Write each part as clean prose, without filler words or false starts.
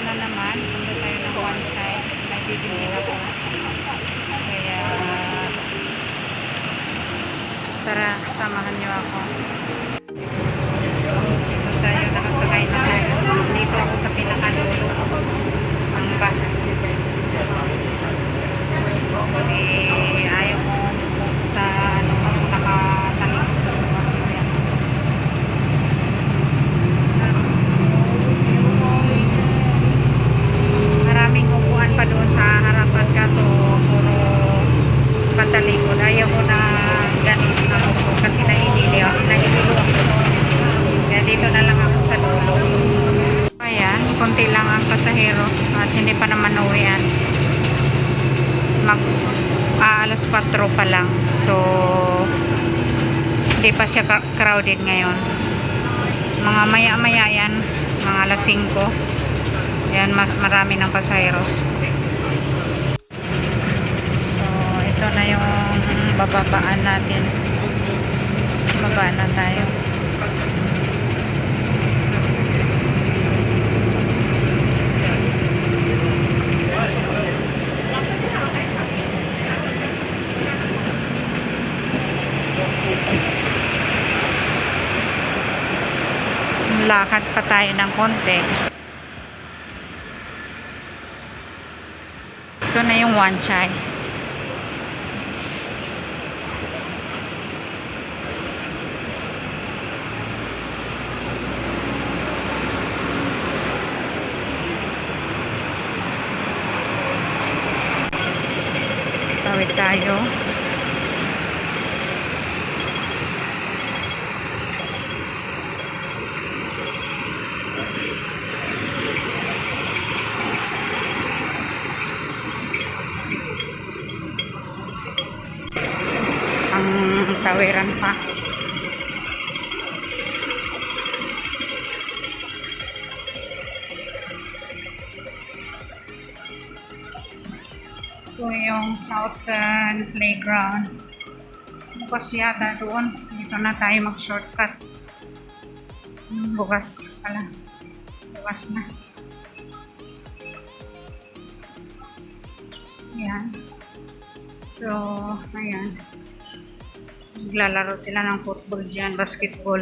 na naman. Punta tayo ng one side. May bibilhin ako. Kaya, tara, samahan niyo ako. Dito tayo, nakasakay na tayo. Dito ako sa pinakadulo. Ang bus. Kasi ayaw ko sa ano, nakatalikod ko sa bus. Ayan. Maraming upuan pa doon sa harapan kaso puro patalikod. Ayaw ko na ganun na upo kasi nahihilo ako. Kaya dito na lang ako sa dulo. Ayan, konti lang ang pasahero at hindi pa naman uwian. Alas 4 pa lang. So, hindi pa siya crowded ngayon. Mga maya-maya yan, mga alas 5. Yan, marami ng pasaheros. So, ito na yung bababaan natin. Babaan na tayo. Lakad pa tayo ng konti. Ito na yung one chai. Tawid tayo. Tawiran pa. Ito yung Southern Playground. Bukas yata doon. Dito na tayo mag-shortcut. Bukas pala. Bukas na. Ayan. So, ayan. Naglalaro sila ng football dyan, basketball.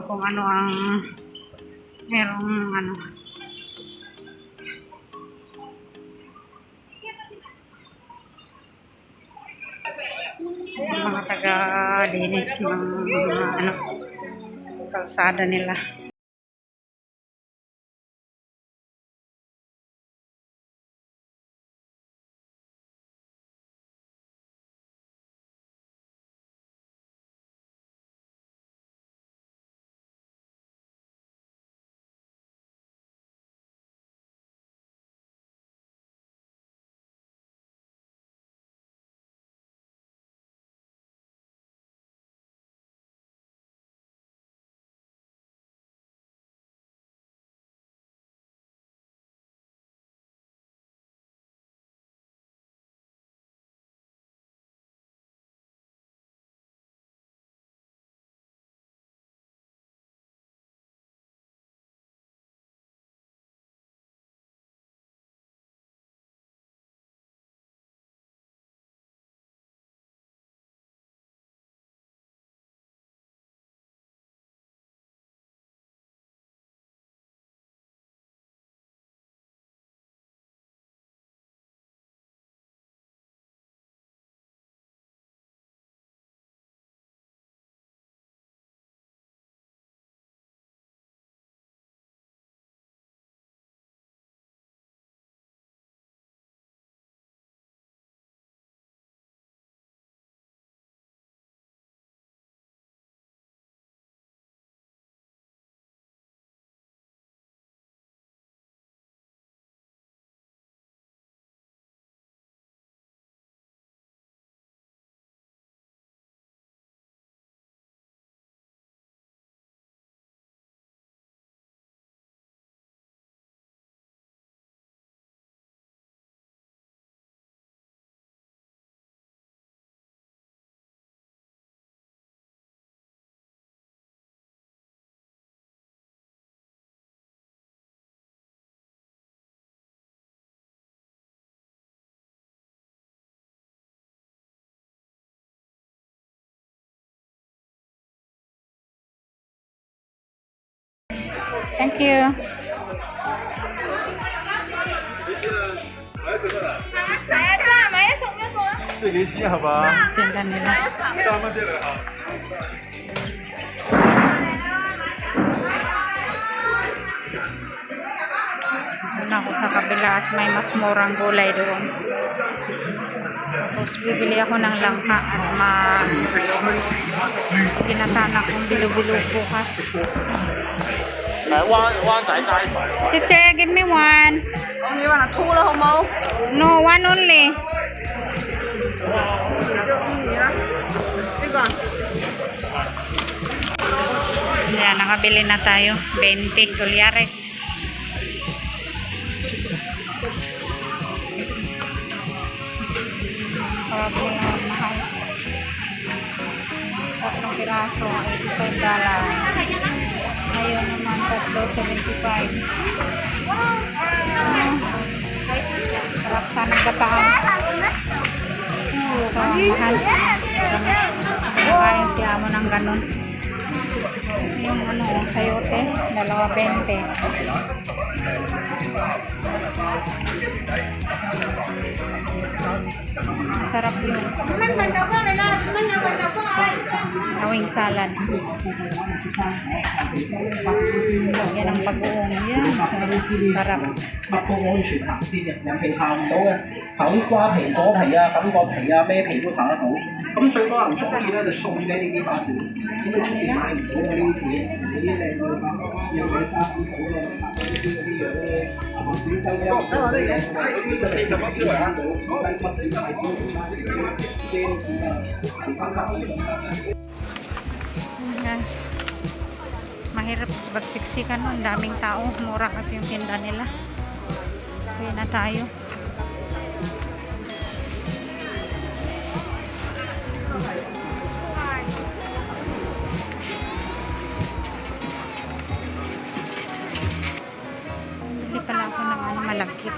Kung ano ang merong ano. Mga taga-linis ng ano, kalsada nila. Thank you. Tinda nila. Doon ako sa kabila at may mas murang gulay doon. Tapos bibili ako ng langka at ginatana kong bilo-bilo bukas. Chiche, give me one. Only one or two 啦，好冇？ No, one only. 呢個 Yan, nakabili na tayo. 20 dolyares. Grabe na, mahal. Tatlong piraso, $85. Ngayon naman, tatlo, $75. Sarap sana gataan. So, mahal. Kumakain si amo ng ganun. Yung ano, sayote, $2.20. Sarap yun. Awing salad. Yan ang pag-uong. Yan, sarap. 麥當勞完全行先嘅，人皮行唔到嘅，行啲瓜皮、果皮啊、感覺皮啊、咩皮都行得到。咁最多人中意咧就送俾呢幾把扇，咁你出邊買唔到嘅呢啲錢，嗰啲靚女要佢花啲好咯，呢啲嗰啲樣咧，小周一就40蚊啲為啱到，但係乜死都係都唔啱，啲錢啊，係30蚊。 Guys, mahirap bagsiksikan, no? Ang daming tao, mura kasi yung tinda nila. Uwi na tayo. Bili pala ako ng ano, malagkit.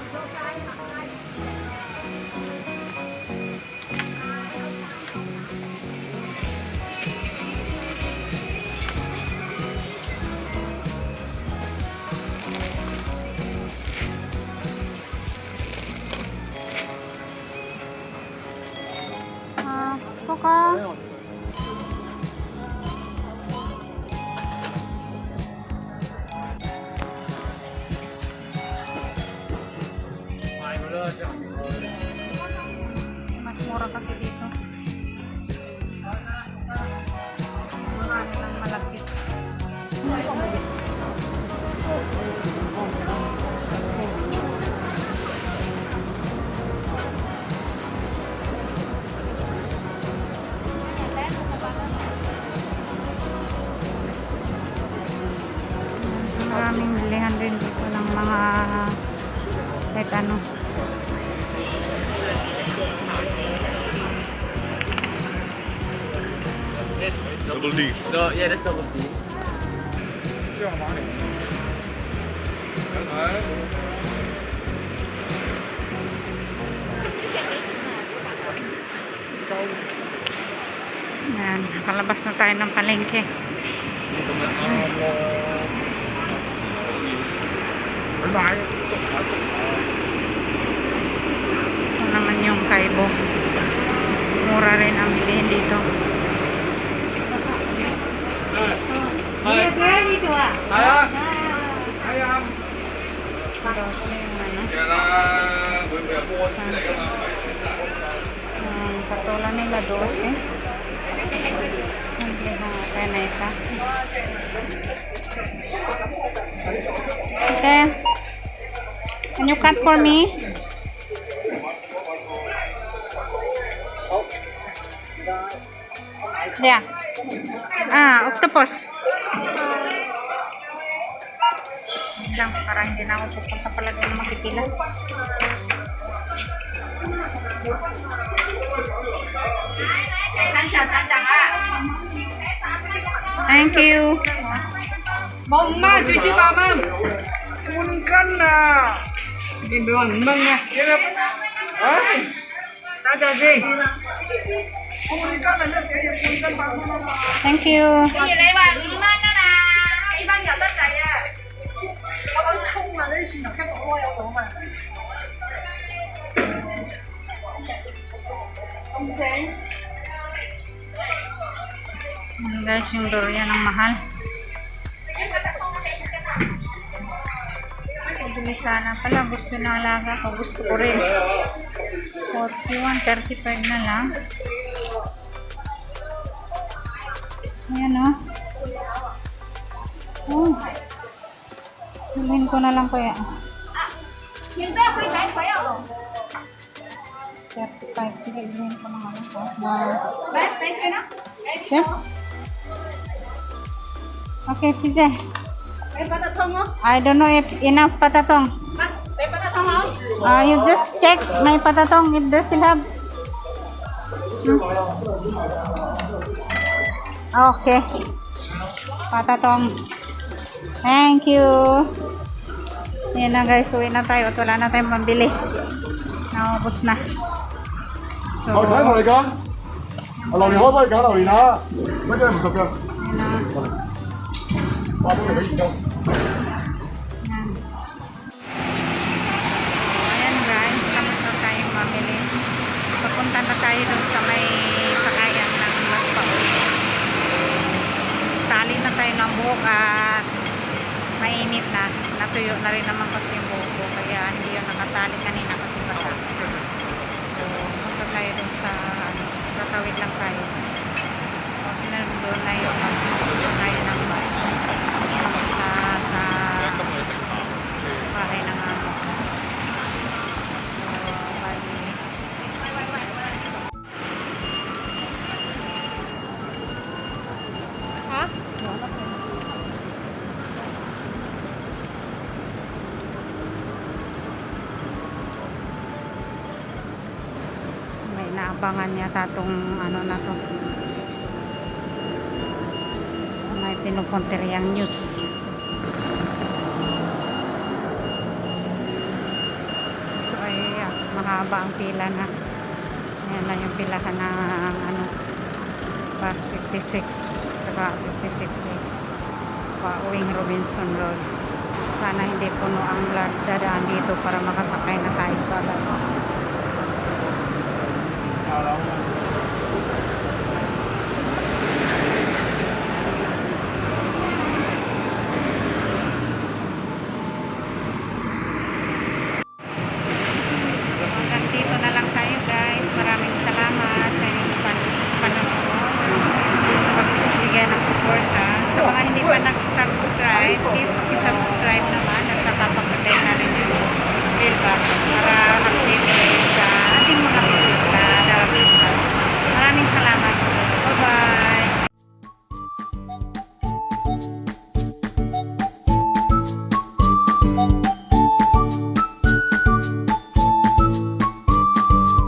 Coco. Mas mura kasi dito. Marami lang malapit. Maraming bilihan din dito ng mga kahit ano. Double D. No, yeah, that's double D. 这样哪里？来。 Yan, nakalabas na tayo ng palengke. Ito naman yung kaibo. Mura rin ang bilihin dito. Dose yung ano. Ang patola nila 12. Hindi na kaya na isa. Okay. Can you cut for me? Yeah. Octopus. Lang, para hindi na ako pupunta pala doon makipila. Thank you. Mong ma, chú xin ba mong. Quân cân à. Tìm đường mừng nè. Đi gặp. Ơi. Ta chờ gì? Quân cân là nó sẽ được quân cân bằng. Thank you. Cái gì đấy bà? 2만 하나. 2만 6짜리. Ayan guys, yung durian ang mahal. Pabili sana pala. Gusto ng alaga ko. Gusto ko rin. 41, 35 na lang. Ayan o. Oh. Bilhin ko na lang kaya. 35. Sige, bilhin ko na lang ako. Okay. Okay, Tije. I don't know if enough patatong. You just check my patatong if they still have. Okay. Patatong. Thank you. Yan na guys, uwi na tayo at wala na tayong pambili. Naubos na. So, 我睇過你㗎，榴蓮可唔可以揀榴蓮啊？乜嘢唔熟㗎？ yan na. 話俾你俾研究。 Yan. Ayan guys, tapos na tayong mamili. Papunta na tayo dun sa may sakayan ng magpauwi. Tali na tayo ng buhok at mainit na. Natuyo na rin naman kasi yung buhok ko. Kaya hindi yun nakatali kanina kasi basa. So, punta tayo dun sa tatawid lang tayo. O sinunod na yung sakayan ng bus. Sa bahay ng amo. So, bali. Ha? May naabangan yata tong ano na to. May pinupuntiriyang news. So ay mahaba ang pila na. Ayan na yung pilahan ng ano, bus 56 saka 56 pauwing Robinson Road. Sana hindi puno ang dadaan dito para makasakay na tayo kagad. Hanggang dito na lang tayo guys. Maraming salamat sa inyong panonood. Pagbigay ng support ha. Sa mga hindi pa nag-subscribe, please